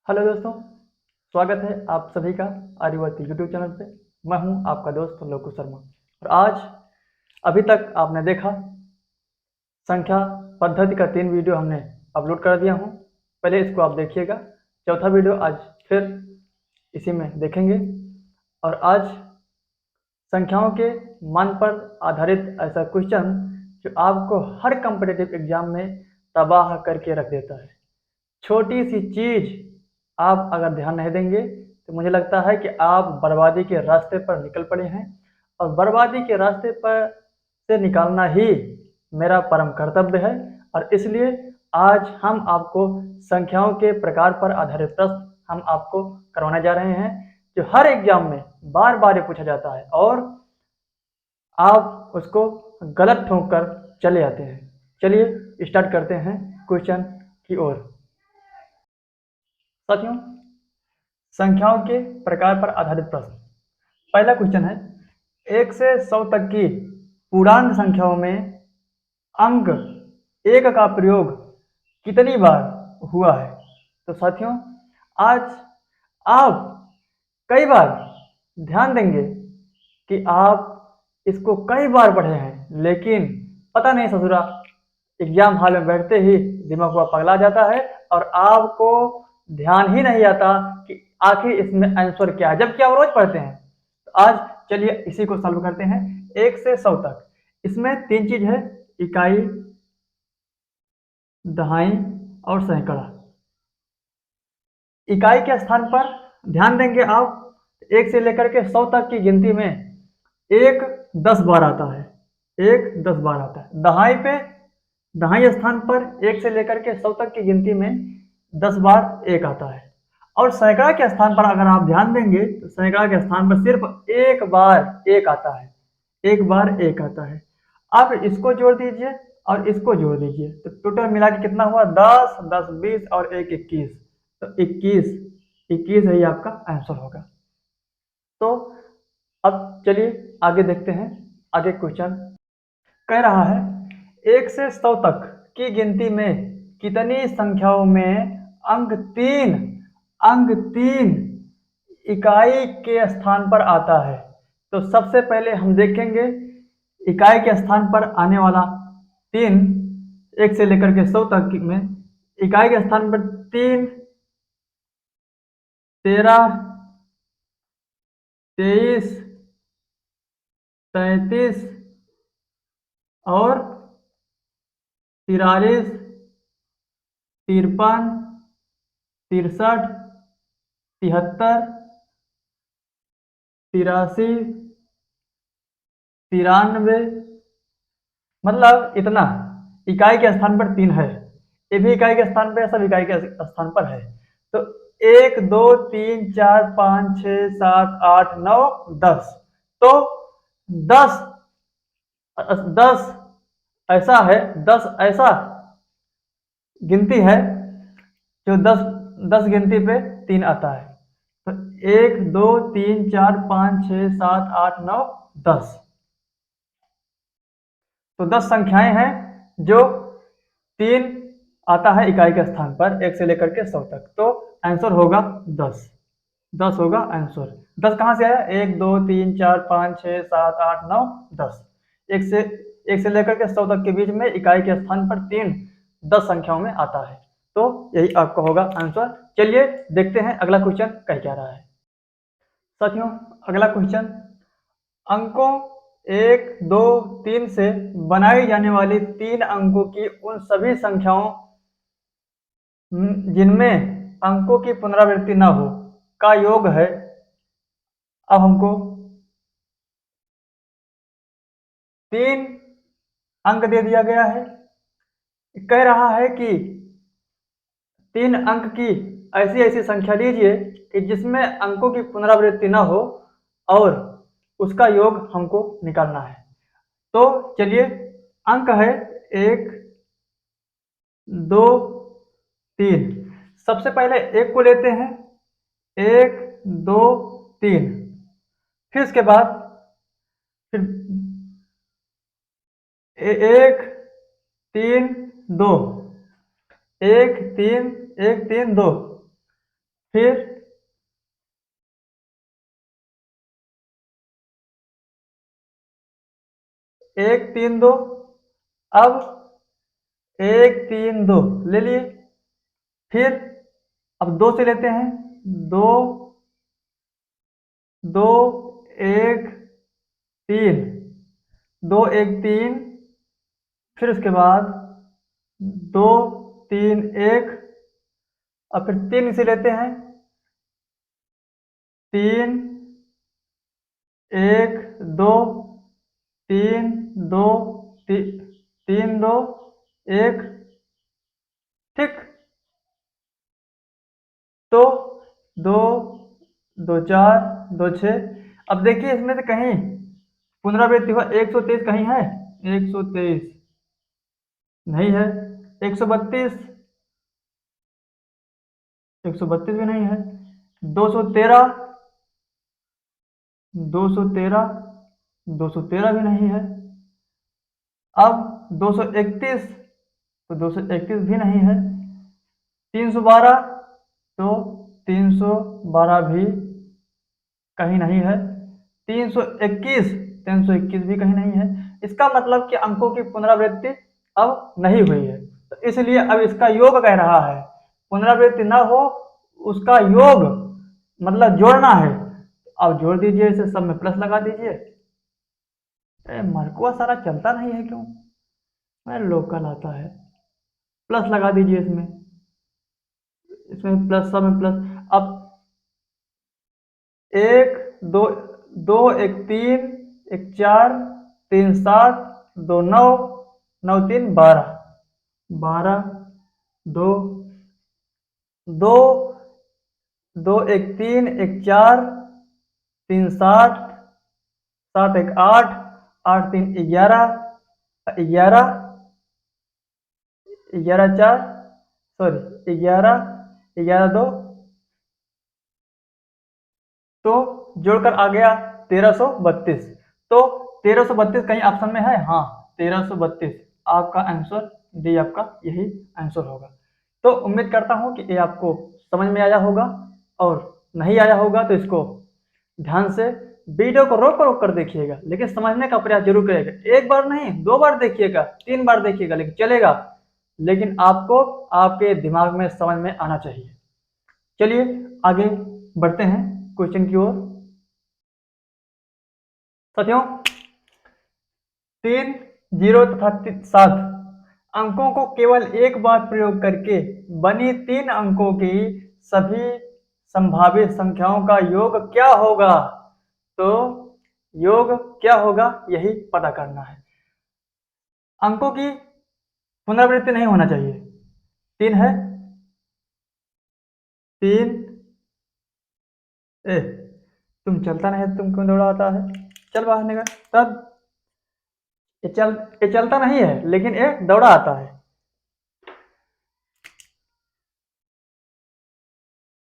Hello दोस्तों, स्वागत है आप सभी का आर्यवर्ती यूट्यूब चैनल पे। मैं हूं आपका दोस्त लोकू शर्मा और आज अभी तक आपने देखा संख्या पद्धति का 3 वीडियो हमने अपलोड कर दिया हूं। पहले इसको आप देखिएगा, चौथा वीडियो आज फिर इसी में देखेंगे। और आज संख्याओं के मान पर आधारित ऐसा क्वेश्चन जो आपको हर कॉम्पिटिटिव एग्जाम में तबाह करके रख देता है। छोटी सी चीज आप अगर ध्यान नहीं देंगे तो मुझे लगता है कि आप बर्बादी के रास्ते पर निकल पड़े हैं, और बर्बादी के रास्ते पर से निकालना ही मेरा परम कर्तव्य है। और इसलिए आज हम आपको संख्याओं के प्रकार पर आधारित प्रश्न हम आपको करवाने जा रहे हैं, जो हर एग्जाम में बार बार ये पूछा जाता है और आप उसको गलत ठोक कर चले आते हैं। चलिए स्टार्ट करते हैं क्वेश्चन की ओर। साथियों, संख्याओं के प्रकार पर आधारित प्रश्न। पहला क्वेश्चन है, 1 से 100 तक की पूर्णांक संख्याओं में अंक 1 का प्रयोग कितनी बार हुआ है? तो साथियों, आज आप कई बार ध्यान देंगे कि आप इसको कई बार पढ़े हैं, लेकिन पता नहीं ससुरा एग्जाम हॉल में बैठते ही दिमाग हुआ पगला जाता है और आपको ध्यान ही नहीं आता कि आखिर इसमें आंसर क्या है, जबकि आप रोज पढ़ते हैं। तो आज चलिए इसी को सॉल्व करते हैं। 1 से 100 तक इसमें 3 चीज है, इकाई, दहाई और सैकड़ा। इकाई के स्थान पर ध्यान देंगे आप, 1 से लेकर के 100 तक की गिनती में 1 10 बार आता है, 1 10 बार आता है। दहाई पे, दहाई स्थान पर 1 से लेकर के 100 तक की गिनती में 10 बार 1 आता है। और सैकड़ा के स्थान पर अगर आप ध्यान देंगे तो सैकड़ा के स्थान पर सिर्फ 1 बार 1 आता है, 1 बार 1 आता है। आप इसको जोड़ दीजिए और इसको जोड़ दीजिए तो टोटल मिला के कितना हुआ? 10 10 20 और 1 21। तो 21 21 ही आपका आंसर होगा। तो अब चलिए आगे देखते हैं। आगे क्वेश्चन कह रहा है, 1 से 100 तक की गिनती में कितनी संख्याओं में अंक तीन इकाई के स्थान पर आता है? तो सबसे पहले हम देखेंगे इकाई के स्थान पर आने वाला 3, 1 से लेकर के 100 तक में इकाई के स्थान पर 3, 13, 23, 33 और 43, 53, 63, 73, 83, 93, मतलब इतना इकाई के स्थान पर 3 है। ये भी इकाई के स्थान पर है, सब इकाई के स्थान पर है। तो 1 2 3 4 5 6 7 8 9 10। तो 10 10 ऐसा है, 10 ऐसा गिनती है जो 10 10 गिनती पे 3 आता है। तो 1 2 3 4 5 6 7 8 9 10। तो 10 संख्याएं हैं जो 3 आता है इकाई के स्थान पर 1 से लेकर के 100 तक। तो आंसर होगा 10। 10 होगा आंसर। 10 कहां से आया? 1 2 3 4 5 6 7 8 9 10। 1 से लेकर के 100 तक के बीच में इकाई के स्थान पर 3 10 संख्याओं में आता है। तो यही आपका होगा आंसर। चलिए देखते हैं अगला क्वेश्चन कह क्या रहा है। साथियों, अगला क्वेश्चन, अंकों 1 2 3 से बनाई जाने वाली 3 अंकों की उन सभी संख्याओं जिनमें अंकों की पुनरावृत्ति न हो का योग है। अब हमको 3 अंक दे दिया गया है। कह रहा है कि 3 अंक की ऐसी ऐसी संख्या लीजिए कि जिसमें अंकों की पुनरावृत्ति न हो और उसका योग हमको निकालना है। तो चलिए, अंक है 1 2 3। सबसे पहले 1 को लेते हैं, 1 2 3। फिर उसके बाद फिर 1 3 2, 1 3 1 3 2। फिर 1 3 2। अब 1 3 2 ले लिए। फिर अब 2 से लेते हैं। 2 2 1 3। 2 1 3। फिर उसके बाद 2 3 1। और फिर 3 इसे लेते हैं। 3 1 2 3 2 3 2 1। ठीक। तो 2 2 4 2 6। अब देखिए इसमें से कहीं पुनरावृत्ति हुआ 123 कहीं है? 123 नहीं है। 132 132 भी नहीं है। 213 213 213 भी नहीं है। अब 231 तो 231 भी नहीं है। 312 तो 312 भी कहीं नहीं है। 321 321 भी कहीं नहीं है। इसका मतलब कि अंकों की पुनरावृत्ति अब नहीं हुई है, तो इसलिए अब इसका योग कह रहा है। पुनरावृत्ति ना हो, उसका योग मतलब जोड़ना है। अब जोड़ दीजिए, इसे सब में प्लस लगा दीजिए। मार्कुआ सारा चलता नहीं है क्यों? लोकल आता है। प्लस लगा दीजिए इसमें। इसमें प्लस, सब में प्लस। अब 1 2 2 1 3 1 4 3 7 2 9 9 3 12 12 2 2 2 1 3 1 4 3 7 7 1 8 8 3 11 11 11 4 सॉरी 11 11 2। तो जोड़कर आ गया 1332। तो 1332 कहीं ऑप्शन में है? हाँ, 1332 आपका आंसर डी, आपका यही आंसर होगा। तो उम्मीद करता हूं कि ये आपको समझ में आया होगा, और नहीं आया होगा तो इसको ध्यान से वीडियो को रोक रोक कर देखिएगा, लेकिन समझने का प्रयास जरूर करिएगा। एक बार नहीं, 2 बार देखिएगा, 3 बार देखिएगा, लेकिन चलेगा। लेकिन आपको आपके दिमाग में समझ में आना चाहिए। चलिए आगे बढ़ते हैं क्वेश्चन की ओर। साथियों, 3 0 तथा 7 अंकों को केवल एक बार प्रयोग करके बनी 3 अंकों की सभी संभावित संख्याओं का योग क्या होगा? तो योग क्या होगा, यही पता करना है। अंकों की पुनरावृत्ति नहीं होना चाहिए। 3 है, 3 ए तुम चलता नहीं है, तुम क्यों दौड़ाता है? चल बाहर निकल। तब ये चलता नहीं है, लेकिन ये दौड़ा आता है।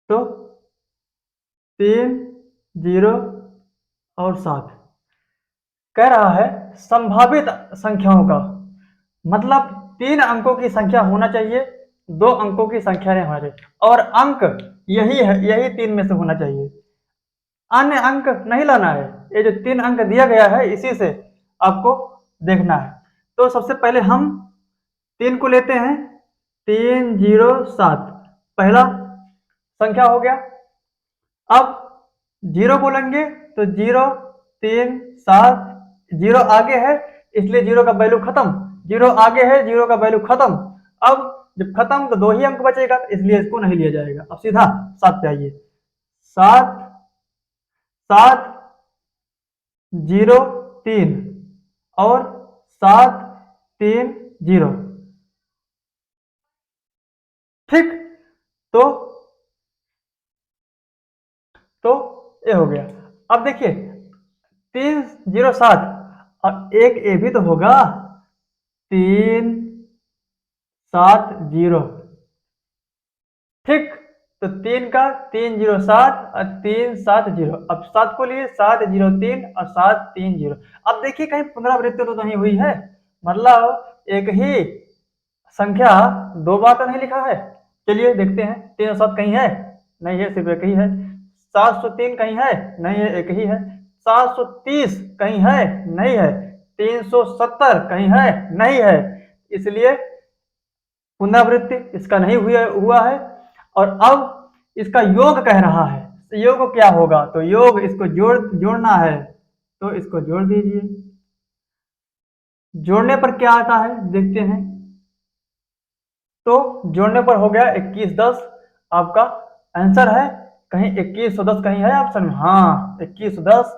तो 3 0 और 7 कह रहा है संभावित संख्याओं का, मतलब 3 अंकों की संख्या होना चाहिए, 2 अंकों की संख्या नहीं होना चाहिए, और अंक यही है, यही 3 में से होना चाहिए। अन्य अंक नहीं लाना है। ये जो 3 अंक दिया गया है, इसी से आपको देखना है। तो सबसे पहले हम 3 को लेते हैं। 3 0 7 पहला संख्या हो गया। अब 0 बोलेंगे तो 0 3 7 0 आगे है, इसलिए 0 का वैल्यू खत्म। 0 आगे है, 0 का वैल्यू खत्म। अब जब खत्म तो 2 ही अंक बचेगा, इसलिए इसको नहीं लिया जाएगा। अब सीधा 7 पे आइए। 7 7 0 3 और 7 3 0। ठीक। तो तो ये हो गया। अब देखिए 3 0 7, अब एक ए भी तो होगा। 3 7 0। ठीक। तो 3 का 3 0 7 और 3 7 0। अब 7 को लिए 7 0 3 और 7 3 0। अब देखिए कहीं पुनरावृत्ति तो नहीं हुई है, मतलब एक ही संख्या 2 बार तो नहीं लिखा है। चलिए देखते हैं 3 और 7 कहीं है। नहीं है, सिर्फ एक ही है। 703 कहीं है, नहीं है, एक ही है। 730 कहीं है, नहीं है। 370 कहीं है, नहीं है। इसलिए पुनरावृत्ति इसका नहीं हुआ है। और अब इसका योग कह रहा है, तो योग क्या होगा? तो योग इसको जोड़ना है, तो इसको जोड़ दीजिए। जोड़ने पर क्या आता है देखते हैं। तो जोड़ने पर हो गया 2110 आपका आंसर है। कहीं 2110 कहीं है ऑप्शन में? हाँ, 2110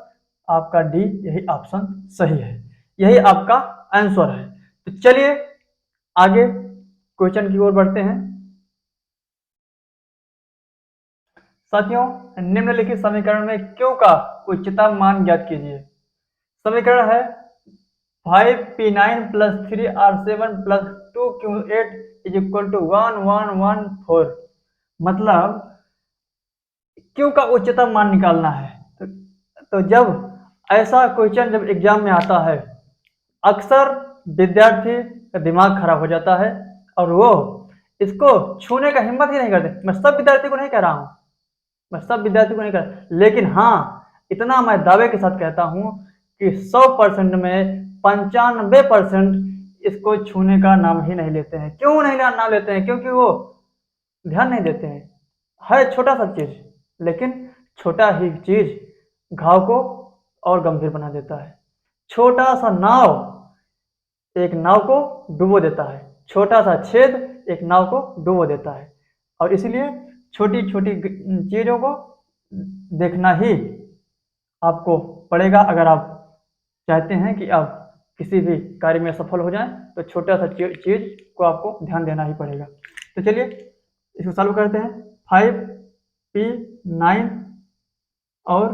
आपका डी यही ऑप्शन सही है, यही आपका आंसर है। तो चलिए आगे क्वेश्चन की ओर बढ़ते हैं। साथियों, निम्नलिखित समीकरण में क्यों का उच्चतम मान ज्ञात कीजिए। समीकरण है 5p9 plus 3r7 plus 2q8 is equal to 1114। मतलब क्यों का उच्चतम मान निकालना है। तो जब ऐसा क्वेश्चन जब एग्जाम में आता है, अक्सर विद्यार्थी का दिमाग खराब हो जाता है और वो इसको छूने का हिम्मत ही नहीं करते। मैं सब विद्यार्थी को नहीं कह रहा हूँ, मैं सब विद्यार्थी को नहीं कह, लेकिन हाँ इतना मैं दावे के साथ कहता हूँ कि 100% में 95% इसको छूने का नाम ही नहीं लेते हैं। क्यों नहीं नाम लेते हैं? क्योंकि वो ध्यान नहीं देते हैं। है छोटा सा चीज, लेकिन छोटा ही चीज घाव को और गंभीर बना देता है। छोटा सा नाव एक नाव को डुबो देता है, छोटा सा छेद एक नाव को डुबो देता है। और इसलिए छोटी छोटी चीजों को देखना ही आपको पड़ेगा। अगर आप चाहते हैं कि आप किसी भी कार्य में सफल हो जाएं, तो छोटा सा चीज को आपको ध्यान देना ही पड़ेगा। तो चलिए इसको सॉल्व करते हैं। 5p9 और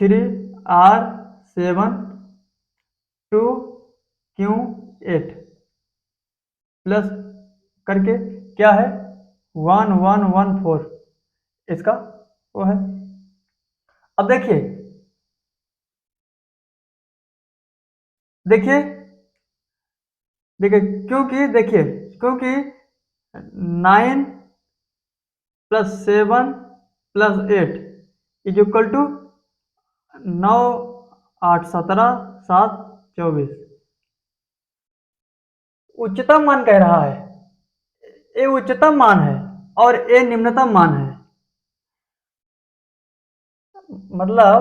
3r7 2q8 प्लस करके क्या है 1114 इसका वो है। अब देखिए देखिए देखिए क्योंकि 9 plus 7 plus 8 is equal to 9 8 17 7 24 उच्चतम मान कह रहा है। ए उच्चतम मान है और ए निम्नतम मान है। मतलब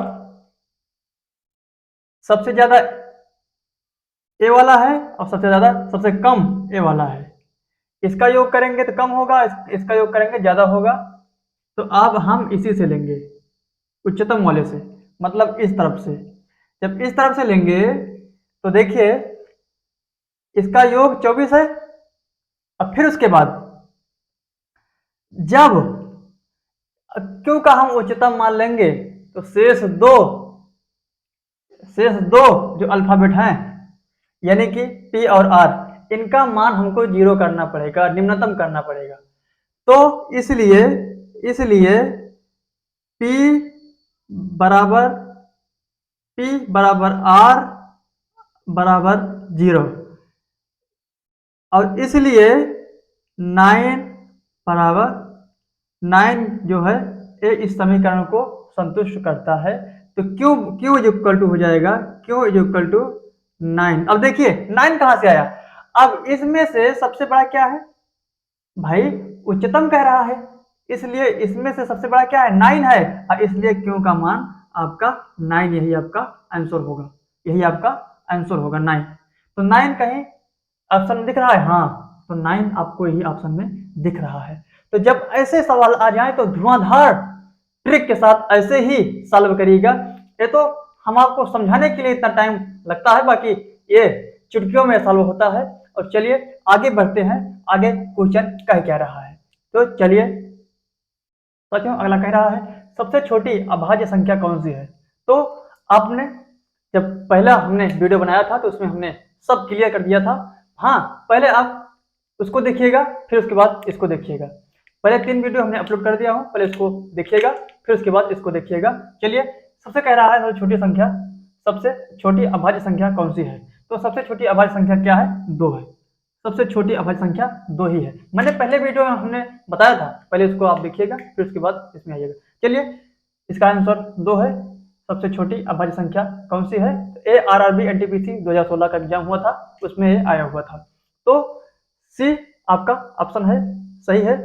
सबसे ज्यादा ए वाला है और सबसे कम ए वाला है। इसका योग करेंगे तो कम होगा, इसका योग करेंगे ज्यादा होगा। तो अब हम इसी से लेंगे, उच्चतम वाले से, मतलब इस तरफ से। जब इस तरफ से लेंगे तो देखिए इसका योग 24 है। अब फिर उसके बाद जब क्यों का हम उच्चतम मान लेंगे तो शेष दो जो अल्फाबेट हैं यानी कि पी और आर, इनका मान हमको 0 करना पड़ेगा, निम्नतम करना पड़ेगा। तो इसलिए P बराबर R बराबर 0 और इसलिए 9 बराबर 9 जो है ये इस समीकरण को संतुष्ट करता है। तो क्यू इज इक्वल टू हो जाएगा क्यू इज इक्वल टू 9। अब देखिए 9 कहां से आया। अब इसमें से सबसे बड़ा क्या है भाई, उच्चतम कह रहा है, इसलिए इसमें से सबसे बड़ा क्या है 9 है, और इसलिए क्यू का मान आपका 9, यही आपका आंसर होगा, यही आपका आंसर होगा 9। तो 9 कहीं ऑप्शन में दिख रहा है? हाँ, तो 9 आपको यही ऑप्शन में दिख रहा है। तो जब ऐसे सवाल आ जाए तो धुआंधार ट्रिक के साथ ऐसे ही सॉल्व करिएगा। ये तो हम आपको समझाने के लिए इतना टाइम लगता है, बाकी ये चुटकियों में सॉल्व होता है। और चलिए आगे बढ़ते हैं, आगे क्वेश्चन कह क्या रहा है। तो चलिए साथियों अगला कह रहा है सबसे छोटी अभाज्य संख्या कौन सी है। तो आपने जब पहला हमने वीडियो बनाया था तो उसमें हमने सब क्लियर कर दिया था। हाँ, पहले आप उसको देखिएगा, फिर उसके बाद इसको देखिएगा। पहले 3 वीडियो हमने अपलोड कर दिया हूँ, पहले इसको देखिएगा, फिर उसके बाद इसको देखिएगा। चलिए सबसे कह रहा है सबसे छोटी अभाज्य संख्या कौन सी है। तो सबसे छोटी अभाज्य संख्या क्या है? 2 है। सबसे छोटी अभाज्य संख्या 2 ही है। मैंने पहले वीडियो में हमने बताया था, पहले इसको आप देखिएगा फिर उसके बाद इसमें आइएगा। चलिए, इसका आंसर 2 है। सबसे छोटी अभाज्य संख्या कौन सी है? ARRB NTPC 2016 का एग्जाम हुआ था, उसमें ये आया हुआ था। तो सी आपका ऑप्शन है, सही है।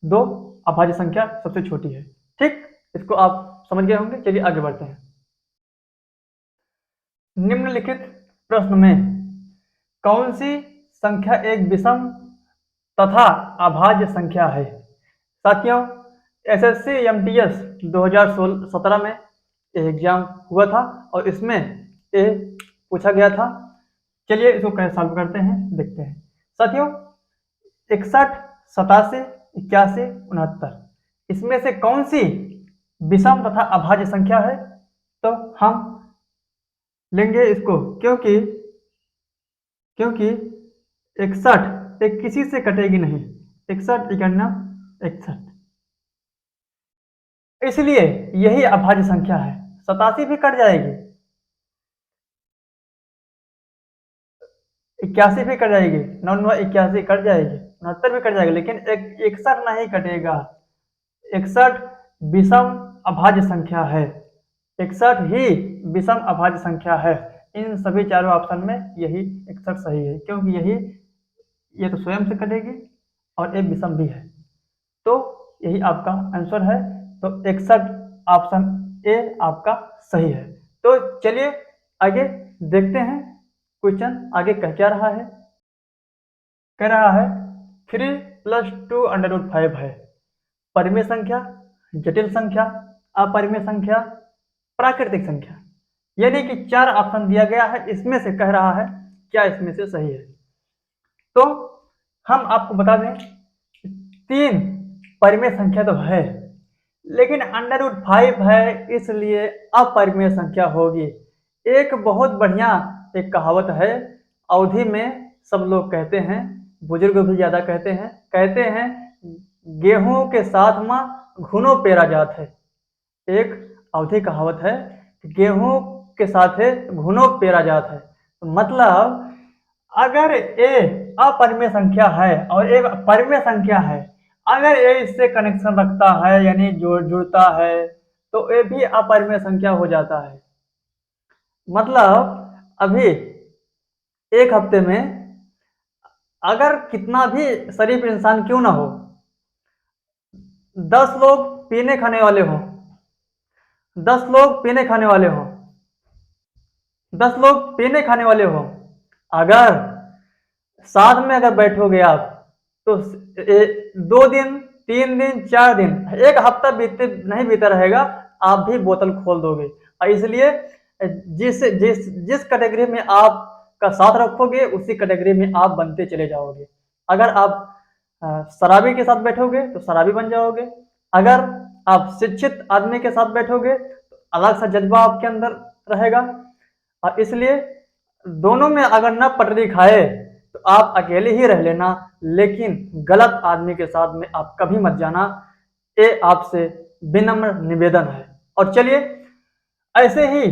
2 अभाज्य संख्या सबसे छोटी है। ठीक, इसको आप समझ गए होंगे। चलिए आगे बढ़ते हैं। निम्नलिखित प्रश्न में कौन सी संख्या एक विषम तथा अभाज्य संख्या है? साथियों, SSC MTS 2017 में एग्जाम हुआ था और इसमें ये पूछा गया था। चलिए इसको कैसे सॉल्व करते हैं, देखते हैं। साथियों, 61, 87, 81, 69, इसमें से कौन सी विषम तथा अभाज्य संख्या है? तो हम लेंगे इसको, क्योंकि 61 एक किसी से कटेगी नहीं। 61 इकन्ना 61, इसलिए यही अभाज्य संख्या है। 87 भी कट जाएगी, 81 भी कट जाएगी, 9 9 81 कट जाएगी, 69 भी कट जाएगी, लेकिन 61 नहीं कटेगा। 61 विषम अभाज्य संख्या है। 61 ही विषम अभाज्य संख्या है। इन सभी चारों ऑप्शन में यही 61 सही है, क्योंकि ये तो स्वयं से कटेगी और एक विषम भी है, तो यही आपका आंसर है। तो 61 ऑप्शन ए आपका सही है। तो चलिए आगे देखते हैं, क्वेश्चन आगे कह क्या रहा है। कह रहा है 3 + 2√5 है परिमेय संख्या, जटिल संख्या, अपरिमेय संख्या, प्राकृतिक संख्या। यानी कि 4 ऑप्शन दिया गया है, इसमें से कह रहा है क्या इसमें से सही है। तो हम आपको बता दें, 3 परिमेय संख्या तो है, लेकिन √5 है, इसलिए अपरिमेय संख्या होगी। एक बहुत बढ़िया एक कहावत है, अवधि में सब लोग कहते हैं, बुजुर्ग भी ज्यादा कहते हैं गेहूं के साथ मां घुनो पेरा जात है। एक अवधि कहावत है, गेहूं के साथ घुनो पेरा जात है। तो मतलब अगर ए अपरिमेय संख्या है और एक परिमेय संख्या है, अगर ये इससे कनेक्शन रखता है यानी जुड़ता है, तो ये भी अपरिमेय संख्या हो जाता है। मतलब अभी एक हफ्ते में अगर कितना भी शरीफ इंसान क्यों ना हो, 10 लोग पीने खाने वाले हों, 10 लोग पीने खाने वाले हों, 10 लोग पीने खाने वाले हों, अगर साथ में अगर बैठोगे आप, तो 2 दिन, 3 दिन, 4 दिन, एक हफ्ता बीते नहीं बीता रहेगा, आप भी बोतल खोल दोगे। और इसलिए जिस जिस जिस कैटेगरी में आप का साथ रखोगे, उसी कैटेगरी में आप बनते चले जाओगे। अगर आप शराबी के साथ बैठोगे तो शराबी बन जाओगे, अगर आप शिक्षित आदमी के साथ बैठोगे तो अलग सा जज्बा आपके अंदर रहेगा। और इसलिए दोनों में अगर न पटरी खाए तो आप अकेले ही रह लेना, लेकिन गलत आदमी के साथ में आप कभी मत जाना। ये आपसे विनम्र निवेदन है। और चलिए, ऐसे ही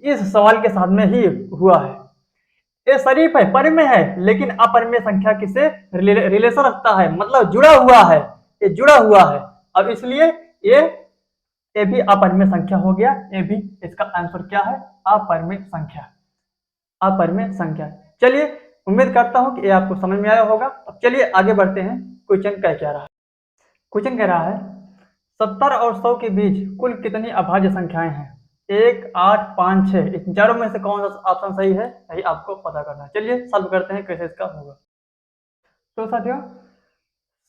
इस सवाल के साथ में ही हुआ है। ये शरीफ है, परिमेय है, लेकिन अपरिमेय संख्या किसे रिलेशन रखता है, मतलब जुड़ा हुआ है, ये जुड़ा हुआ है। अब इसलिए ये भी अपरिमेय संख्या हो गया। ये भी इसका आंसर क्या है? अपरिमेय संख्या, अपरिमेय संख्या। चलिए, उम्मीद करता हूं कि ये आपको समझ में आया होगा। अब चलिए आगे बढ़ते हैं, क्वेश्चन कह क्या रहा है। क्वेश्चन कह रहा है 70 और 100 के बीच कुल कितनी अभाज्य संख्याएं हैं? 1, 8, 5, 6, इन चारों में से कौन सा ऑप्शन सही है, यही आपको पता करना है। चलिए सॉल्व करते हैं कैसे इसका होगा। तो साथियों,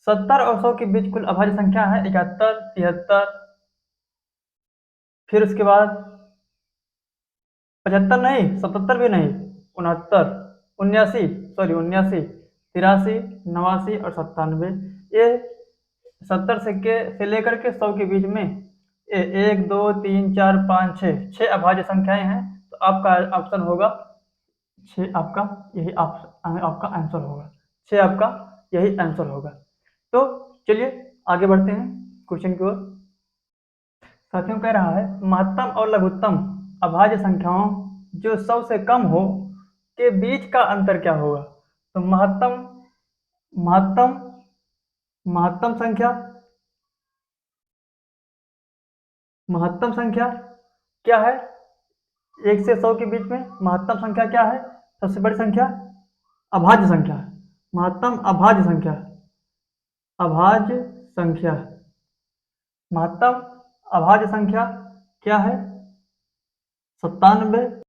70 और 100 के बीच कुल अभाज्य संख्या है 71, 73, फिर उसके बाद 75 नहीं, 77 भी नहीं, 69, 79, 83, 89 और 97। ये 70 से लेकर के 100 के बीच में 1, 2, 3, 4, 5, 6 अभाज्य संख्याएं हैं। तो आपका ऑप्शन होगा 6, आपका यही आपका आंसर होगा। 6 आपका यही आंसर होगा। तो चलिए आगे बढ़ते हैं क्वेश्चन की ओर। साथियों, कह रहा है महत्तम और लघुत्तम अभाज्य संख्याओं जो 100 से कम हो के बीच का अंतर क्या होगा? तो महत्तम महत्तम महत्तम संख्या महत्तम संख्या क्या है? 1 से 100 के बीच में महत्तम संख्या क्या है? सबसे बड़ी संख्या अभाज्य संख्या। महत्तम अभाज्य संख्या, अभाज्य संख्या, महत्तम अभाज्य संख्या क्या है? 97।